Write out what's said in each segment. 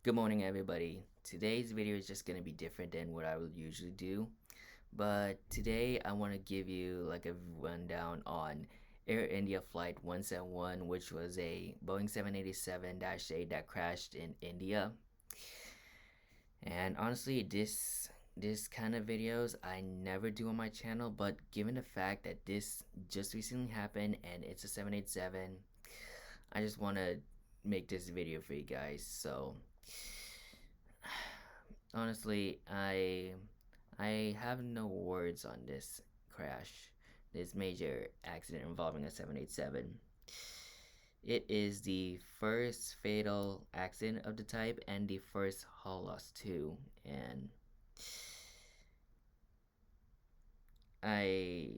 Good morning, everybody. Today's video is just going to be different than what I would usually do, but today I want to give you like a rundown on Air India Flight 171, which was a Boeing 787-8 that crashed in India. And honestly, this kind of videos I never do on my channel, but given the fact that this just recently happened and it's a 787, I just want to make this video for you guys. So honestly, I have no words on this crash, this major accident involving a 787. It is the first fatal accident of the type and the first hull loss too. And I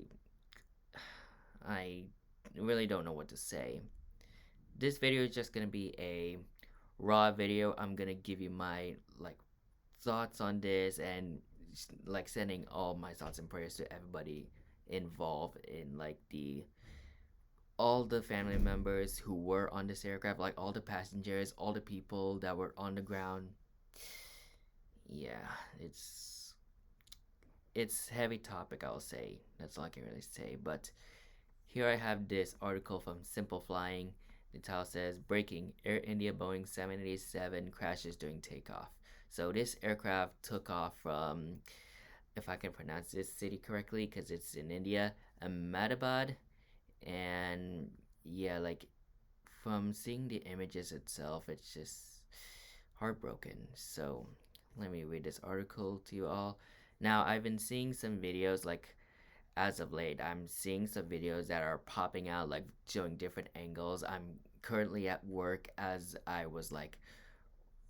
I really don't know what to say. This video is just gonna be a raw video. I'm gonna give you my thoughts on this and like sending all my thoughts and prayers to everybody involved in like the all the family members who were on this aircraft, like all the passengers, all the people that were on the ground. Yeah, it's heavy topic, I'll say. That's all I can really say. But here I have this article from Simple Flying. The title says Breaking Air India Boeing 787 crashes during takeoff. So this aircraft took off from, if I can pronounce this city correctly because it's in India, Ahmedabad. And yeah, like from seeing the images itself, it's just heartbroken. So let me read this article to you all. Now, I've been seeing some videos like as of late, I'm seeing some videos that are popping out like showing different angles. I'm currently at work as I was like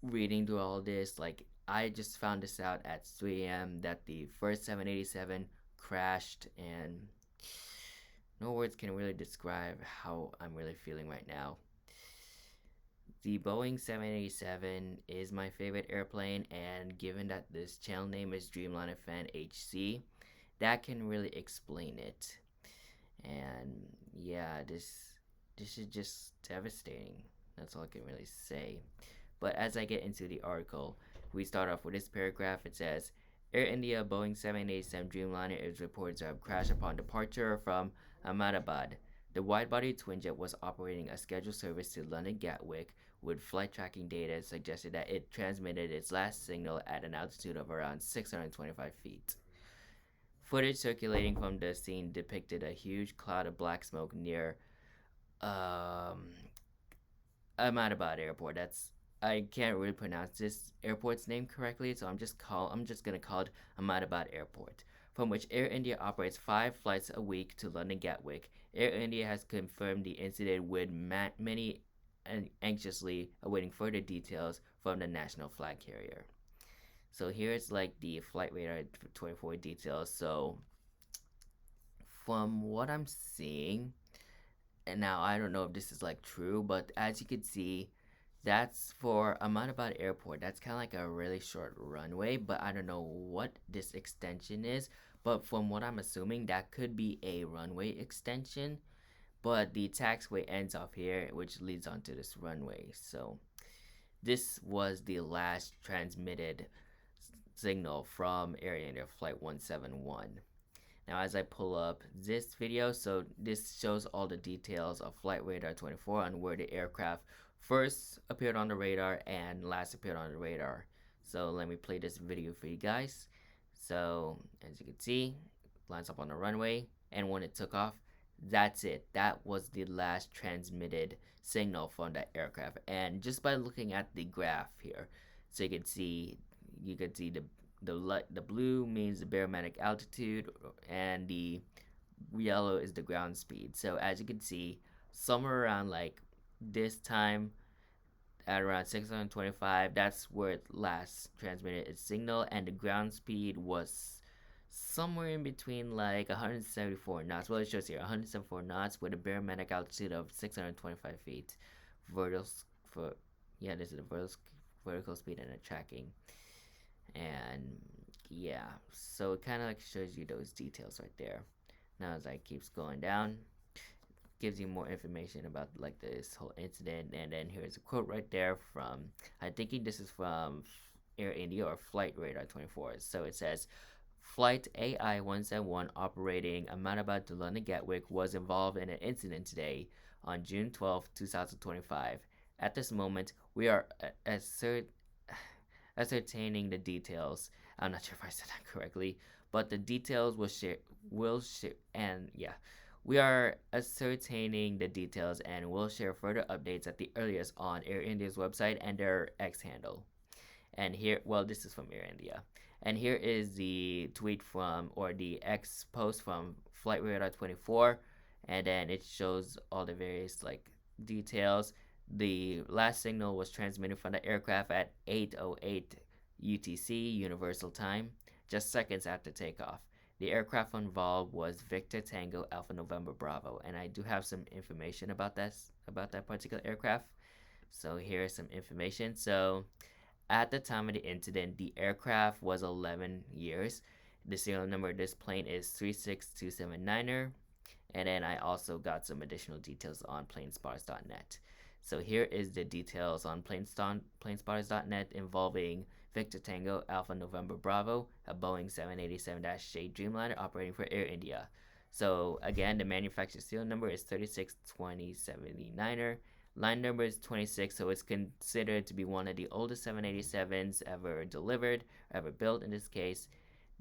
reading through all this. Like, I just found this out at 3 a.m. that the first 787 crashed, and no words can really describe how I'm really feeling right now. The Boeing 787 is my favorite airplane, and given that this channel name is Dreamliner Fan HC, that can really explain it. And yeah, this is just devastating. That's all I can really say. But as I get into the article, we start off with this paragraph. It says, Air India Boeing 787 Dreamliner is reported to have crashed upon departure from Ahmedabad. The wide-body twinjet was operating a scheduled service to London Gatwick, with flight tracking data suggested that it transmitted its last signal at an altitude of around 625 feet. Footage circulating from the scene depicted a huge cloud of black smoke near um, Ahmedabad Airport. That's I can't really pronounce this airport's name correctly, so I'm just gonna call it Ahmedabad Airport, from which Air India operates 5 flights a week to London Gatwick. Air India has confirmed the incident, with many anxiously awaiting further details from the national flag carrier. So here's like the flight radar 24 details. So from what I'm seeing, and now I don't know if this is like true, but as you can see, that's for Ahmedabad Airport. That's kind of like a really short runway, but I don't know what this extension is. But from what I'm assuming, that could be a runway extension. But the taxiway ends off here, which leads onto this runway. So this was the last transmitted signal from Air India Flight 171. Now, as I pull up this video, so this shows all the details of Flight Radar 24 on where the aircraft first appeared on the radar and last appeared on the radar. So let me play this video for you guys. So as you can see, it lines up on the runway, and when it took off, that's it. That was the last transmitted signal from that aircraft. And just by looking at the graph here, so you could see the blue means the barometric altitude, and the yellow is the ground speed. So as you can see, somewhere around like this time at around 625, that's where it last transmitted its signal, and the ground speed was somewhere in between like 174 knots. Well, it shows here 174 knots with a barometric altitude of 625 feet. Vertical for yeah, this is the vertical speed and the tracking. And yeah, so it kind of like shows you those details right there. Now as I keeps going down, gives you more information about like this whole incident. And then here's a quote right there from, I thinking this is from Air India or Flight Radar 24. So it says, Flight AI 171 operating Ahmedabad to London Gatwick was involved in an incident today on June 12, 2025. At this moment, we are ascertaining the details. I'm not sure if I said that correctly, but the details will share and yeah, we are ascertaining the details and will share further updates at the earliest on Air India's website and their X handle. And here, well, this is from Air India. And here is the tweet from, or the X post from Flight Radar 24. And then it shows all the various like details. The last signal was transmitted from the aircraft at 8:08 UTC Universal Time, just seconds after takeoff. The aircraft involved was Victor Tango Alpha November Bravo, and I do have some information about that particular aircraft. So here's some information. So at the time of the incident, the aircraft was 11 years. The serial number of this plane is 36279er. And then I also got some additional details on planespotters.net. So here is the details on planespotters.net involving Victor Tango Alpha November Bravo, a Boeing 787-8 Dreamliner operating for Air India. So again, the manufacturer serial number is 362079er. Line number is 26, so it's considered to be one of the oldest 787s ever delivered, ever built in this case.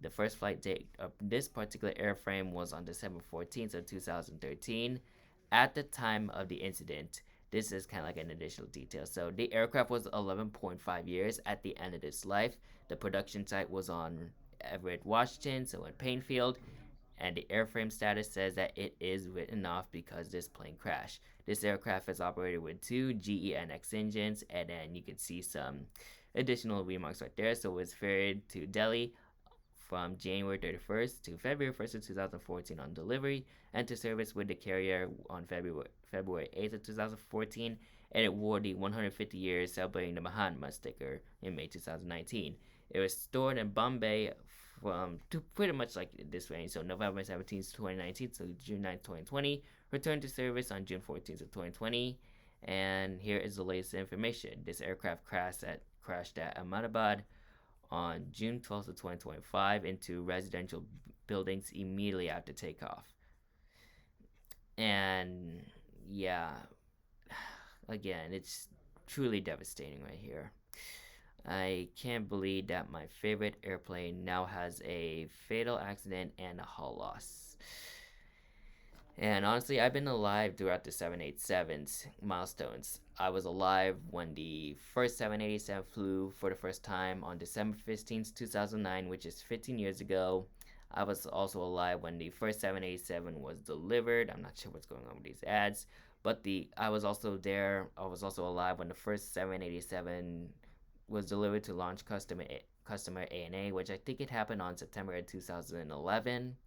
The first flight date of this particular airframe was on December 14th of 2013. At the time of the incident, this is kind of like an additional detail. So the aircraft was 11.5 years at the end of its life. The production site was on Everett, Washington, so in Painfield. And the airframe status says that it is written off because this plane crashed. This aircraft is operated with two GE9X engines, and then you can see some additional remarks right there. So it was ferried to Delhi from January 31st to February 1st of 2014 on delivery, and to service with the carrier on February 8th of 2014, and it wore the 150 years celebrating the Mahatma sticker in May 2019. It was stored in Bombay from to pretty much like this range, so November 17th, 2019 to June 9th, 2020, returned to service on June 14th of 2020, and here is the latest information. This aircraft crashed at Ahmedabad on June 12th of 2025 into residential buildings immediately after takeoff. And yeah, again, it's truly devastating right here. I can't believe that my favorite airplane now has a fatal accident and a hull loss. And honestly, I've been alive throughout the 787's milestones. I was alive when the first 787 flew for the first time on December 15th, 2009, which is 15 years ago. I was also alive when the first 787 was delivered. I'm not sure what's going on with these ads, but I was also there. I was also alive when the first 787 was delivered to launch customer ANA, which I think it happened on September 2011.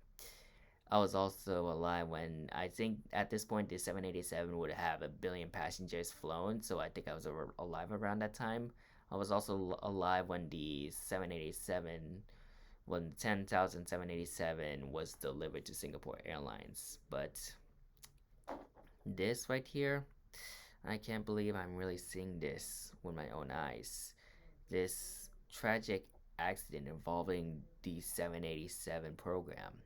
I was also alive when I think at this point the 787 would have 1 billion passengers flown, so I think I was alive around that time. I was also alive when the 787, when 10,000 787 was delivered to Singapore Airlines. But this right here, I can't believe I'm really seeing this with my own eyes. This tragic accident involving the 787 program.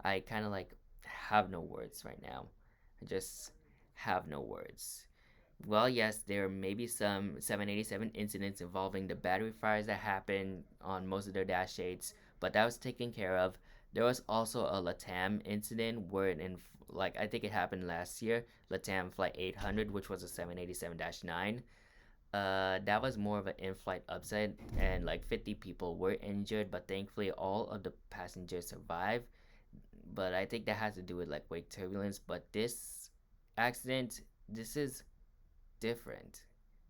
I kind of like have no words right now. I just have no words. Well, yes, there may be some 787 incidents involving the battery fires that happened on most of their dash 8s, but that was taken care of. There was also a LATAM incident where like I think it happened last year, LATAM Flight 800, which was a 787-9. That was more of an in-flight upset, and like 50 people were injured, but thankfully all of the passengers survived. But I think that has to do with like wake turbulence. But this accident, this is different.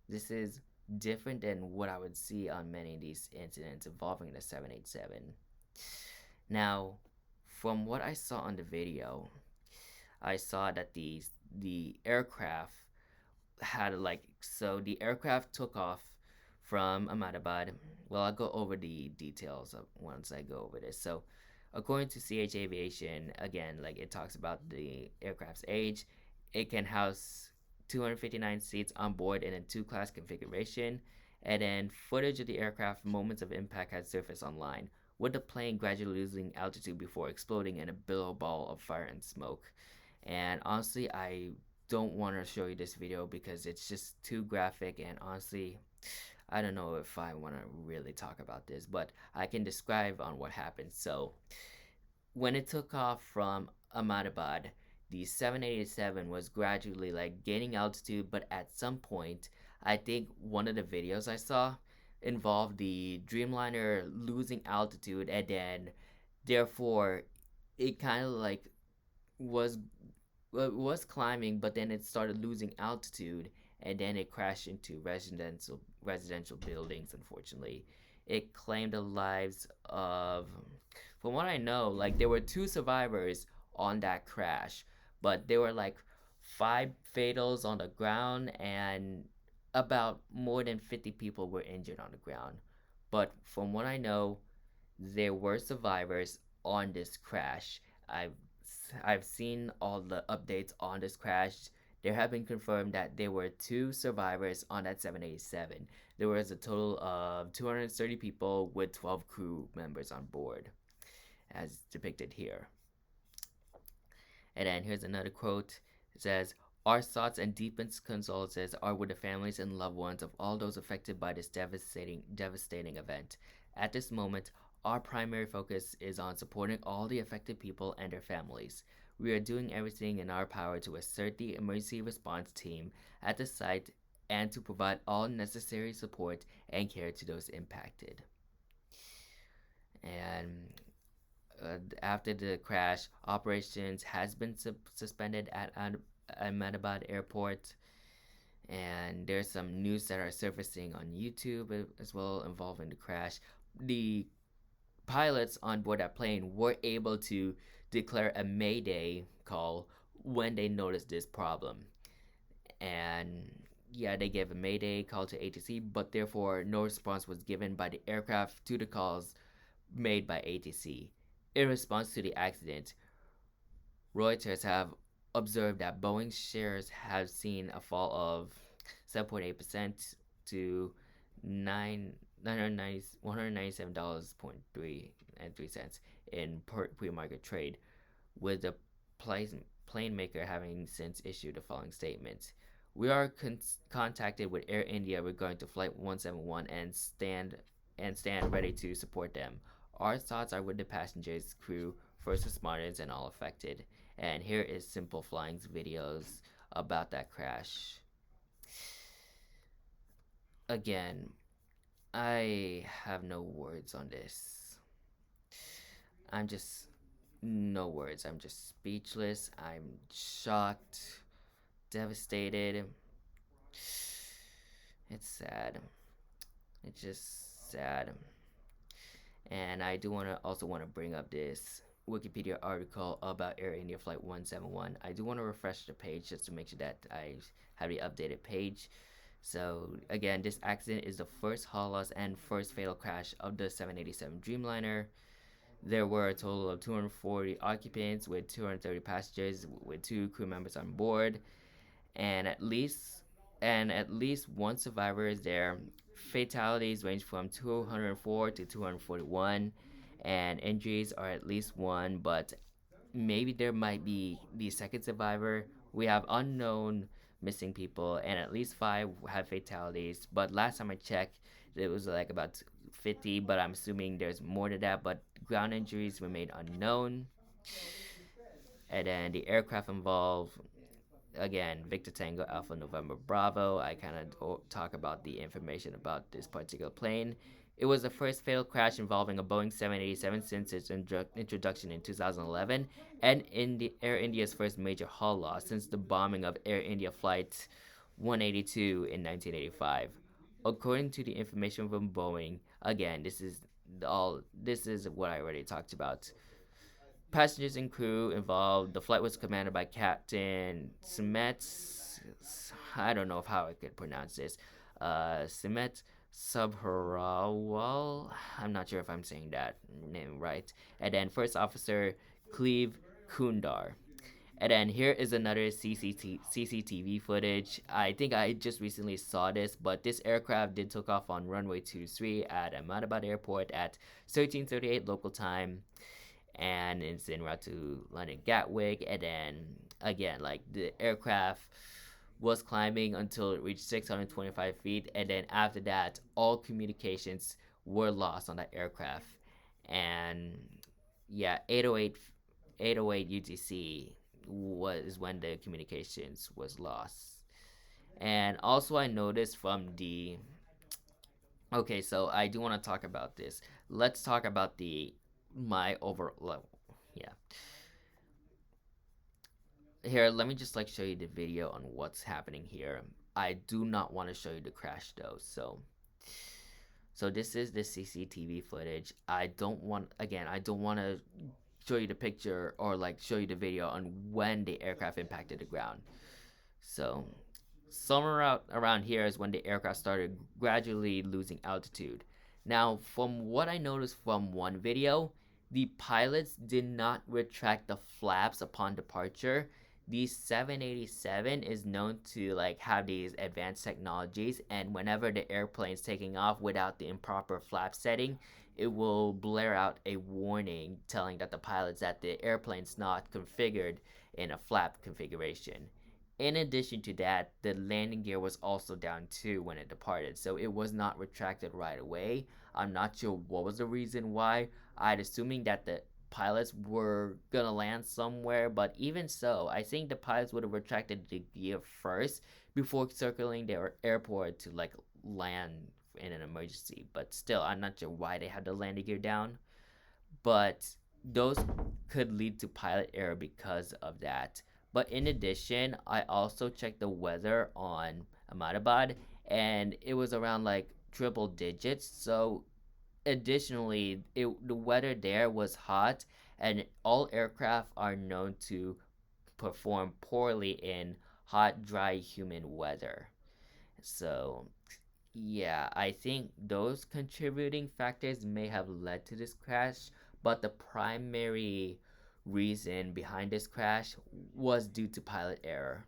This is different than what I would see on many of these incidents involving the 787. Now, from what I saw on the video, I saw that the aircraft had the aircraft took off from Ahmedabad. Well, I'll go over the details once I go over this. So, according to CH Aviation, again, like it talks about the aircraft's age. It can house 259 seats on board in a two-class configuration, and then footage of the aircraft moments of impact has surfaced online, with the plane gradually losing altitude before exploding in a billow ball of fire and smoke. And honestly, I don't want to show you this video because it's just too graphic, and honestly, I don't know if I want to really talk about this, but I can describe on what happened. So, when it took off from Ahmedabad, the 787 was gradually like gaining altitude, but at some point, I think one of the videos I saw involved the Dreamliner losing altitude, and then therefore it kind of like was was climbing, but then it started losing altitude, and then it crashed into residential buildings. Unfortunately, it claimed the lives of, from what I know, like there were two survivors on that crash, but there were like five fatals on the ground, and about more than 50 people were injured on the ground. But from what I know, there were survivors on this crash. I've I've seen all the updates on this crash. There have been confirmed that there were two survivors on that 787. There was a total of 230 people with 12 crew members on board, as depicted here. And then here's another quote. It says, "Our thoughts and deepest condolences are with the families and loved ones of all those affected by this devastating event. At this moment, our primary focus is on supporting all the affected people and their families. We are doing everything in our power to assert the emergency response team at the site and to provide all necessary support and care to those impacted." And after the crash, operations has been suspended at Ahmedabad Airport, and there's some news that are surfacing on YouTube as well involving the crash. The pilots on board that plane were able to declare a Mayday call when they noticed this problem, and yeah, they gave a Mayday call to ATC, but therefore no response was given by the aircraft to the calls made by ATC. In response to the accident, Reuters have observed that Boeing shares have seen a fall of 7.8% to $197.3 in pre-market trade, with the plane maker having since issued the following statement. "We are contacted with Air India regarding to Flight 171 and stand ready to support them. Our thoughts are with the passengers, crew, first responders, and all affected." And here is Simple Flying's videos about that crash. Again, I have no words on this. I'm just no words. I'm just speechless. I'm shocked, devastated. It's sad. It's just sad. And I do want to bring up this Wikipedia article about Air India Flight 171. I do want to refresh the page just to make sure that I have the updated page. So again, this accident is the first hull loss and first fatal crash of the 787 Dreamliner. There were a total of 240 occupants with 230 passengers with two crew members on board, and at least one survivor is there. Fatalities range from 204 to 241, and injuries are at least one, but maybe there might be the second survivor. We have unknown missing people, and at least 5 have fatalities. But last time I checked, it was like about 50, but I'm assuming there's more to that. But ground injuries remain unknown. And then the aircraft involved, again, Victor Tango Alpha November Bravo. I kind of talk about the information about this particular plane. It was the first fatal crash involving a Boeing 787 since its introduction in 2011, and Air India's first major hull loss since the bombing of Air India Flight 182 in 1985. According to the information from Boeing, again, this is what I already talked about. Passengers and crew involved. The flight was commanded by Captain Simet. I don't know how I could pronounce this. Simet Subharawal. I'm not sure if I'm saying that name right. And then First Officer Cleve Kundar. And then here is another CCTV footage. I think I just recently saw this, but this aircraft did took off on runway 23 at Ahmedabad Airport at 13:38 local time, and it's en route to London Gatwick. And then again, like the aircraft was climbing until it reached 625 feet, and then after that, all communications were lost on that aircraft. And yeah, 808 UTC was when the communications was lost. And also I noticed from the okay, so I do want to talk about this. Let's talk about the my overall yeah. Here, let me just like show you the video on what's happening here. I do not want to show you the crash though. So this is the CCTV footage. I don't want to show you the picture or like show you the video on when the aircraft impacted the ground. So somewhere out around here is when the aircraft started gradually losing altitude. Now, from what I noticed from one video, the pilots did not retract the flaps upon departure. The 787 is known to like have these advanced technologies, and whenever the airplane's taking off without the improper flap setting, it will blare out a warning telling that the pilots that the airplane's not configured in a flap configuration. In addition to that, the landing gear was also down too when it departed, so it was not retracted right away. I'm not sure what was the reason why. I'd assuming that the pilots were gonna land somewhere, but even so, I think the pilots would have retracted the gear first before circling their airport to like land in an emergency. But still, I'm not sure why they had the landing gear down. But those could lead to pilot error because of that. But in addition, I also checked the weather on Ahmedabad, and it was around like triple digits. So additionally, the weather there was hot, and all aircraft are known to perform poorly in hot, dry, humid weather. So yeah, I think those contributing factors may have led to this crash, but the primary reason behind this crash was due to pilot error.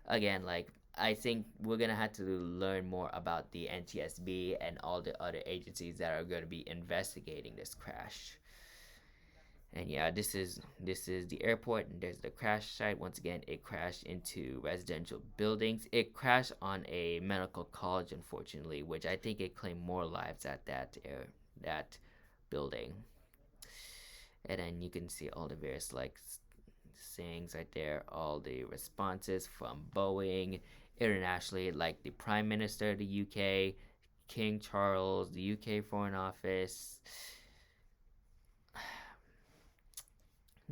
Again, like I think we're gonna have to learn more about the NTSB and all the other agencies that are gonna be investigating this crash. And yeah, this is the airport, and there's the crash site. Once again, it crashed into residential buildings. It crashed on a medical college, unfortunately, which I think it claimed more lives at that building. And then you can see all the various like sayings right there, all the responses from Boeing internationally, like the Prime Minister of the UK, King Charles, the UK Foreign Office.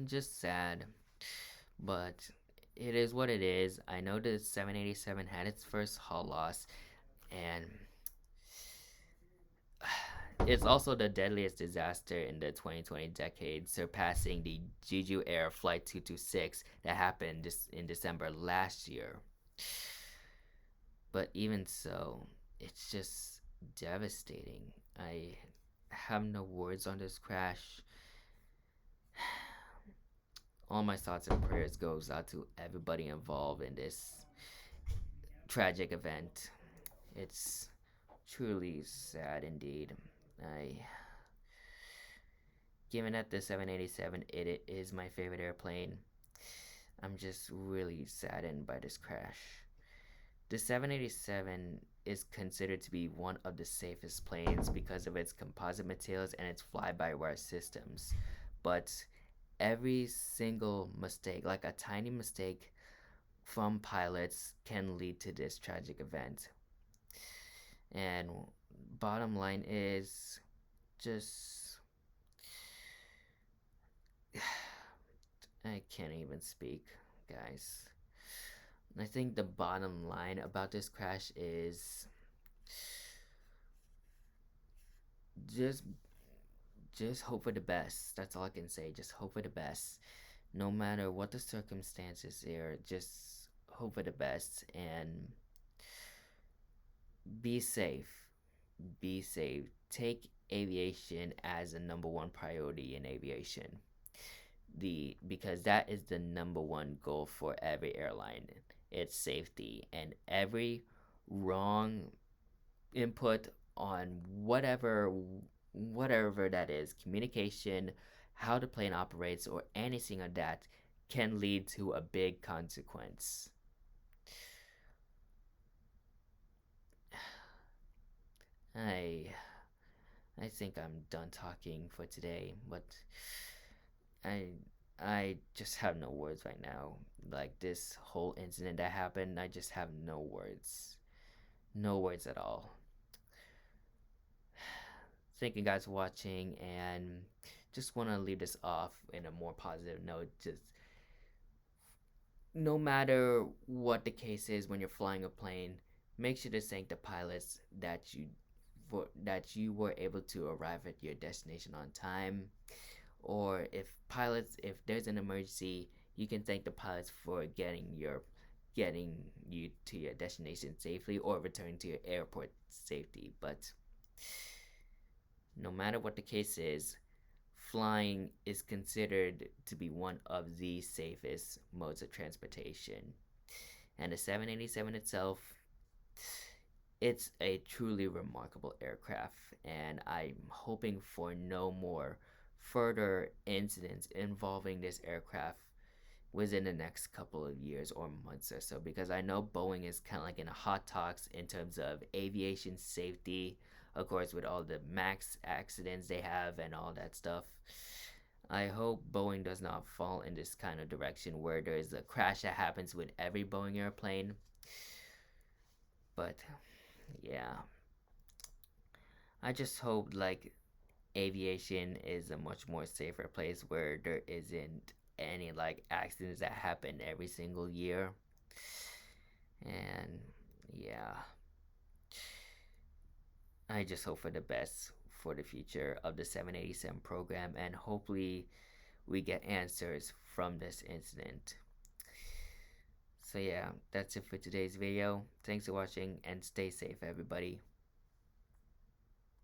Just sad, but it is what it is. I know the 787 had its first hull loss, and it's also the deadliest disaster in the 2020 decade, surpassing the Jeju Air Flight 226 that happened in December last year. But even so, it's just devastating. I have no words on this crash. All my thoughts and prayers goes out to everybody involved in this tragic event. It's truly sad indeed. I given that the 787 it is my favorite airplane, I'm just really saddened by this crash. The 787 is considered to be one of the safest planes because of its composite materials and its fly-by-wire systems. But every single mistake, like a tiny mistake from pilots, can lead to this tragic event. And bottom line is just I can't even speak, guys. I think the bottom line about this crash is just just hope for the best. That's all I can say. Just hope for the best. No matter what the circumstances are, just hope for the best and be safe. Be safe. Take aviation as a number one priority in aviation. because that is the number one goal for every airline. It's safety, and every wrong input on whatever that is, communication, how the plane operates, or anything like that, can lead to a big consequence. I I think I'm done talking for today, but I I just have no words right now. Like this whole incident that happened, I just have no words. No words at all. Thank you guys for watching, and just want to leave this off in a more positive note. Just no matter what the case is when you're flying a plane, make sure to thank the pilots that you were able to arrive at your destination on time. Or if there's an emergency, you can thank the pilots for getting you to your destination safely or returning to your airport safety. But no matter what the case is, flying is considered to be one of the safest modes of transportation. And the 787 itself, it's a truly remarkable aircraft, and I'm hoping for no more further incidents involving this aircraft within the next couple of years or months or so, because I know Boeing is kind of like in a hot talks in terms of aviation safety, of course, with all the MAX accidents they have and all that stuff. I hope Boeing does not fall in this kind of direction where there's a crash that happens with every Boeing airplane. But yeah, I just hope like aviation is a much more safer place where there isn't any like accidents that happen every single year. And yeah, I just hope for the best for the future of the 787 program, and hopefully we get answers from this incident. So yeah, that's it for today's video. Thanks for watching, and stay safe everybody.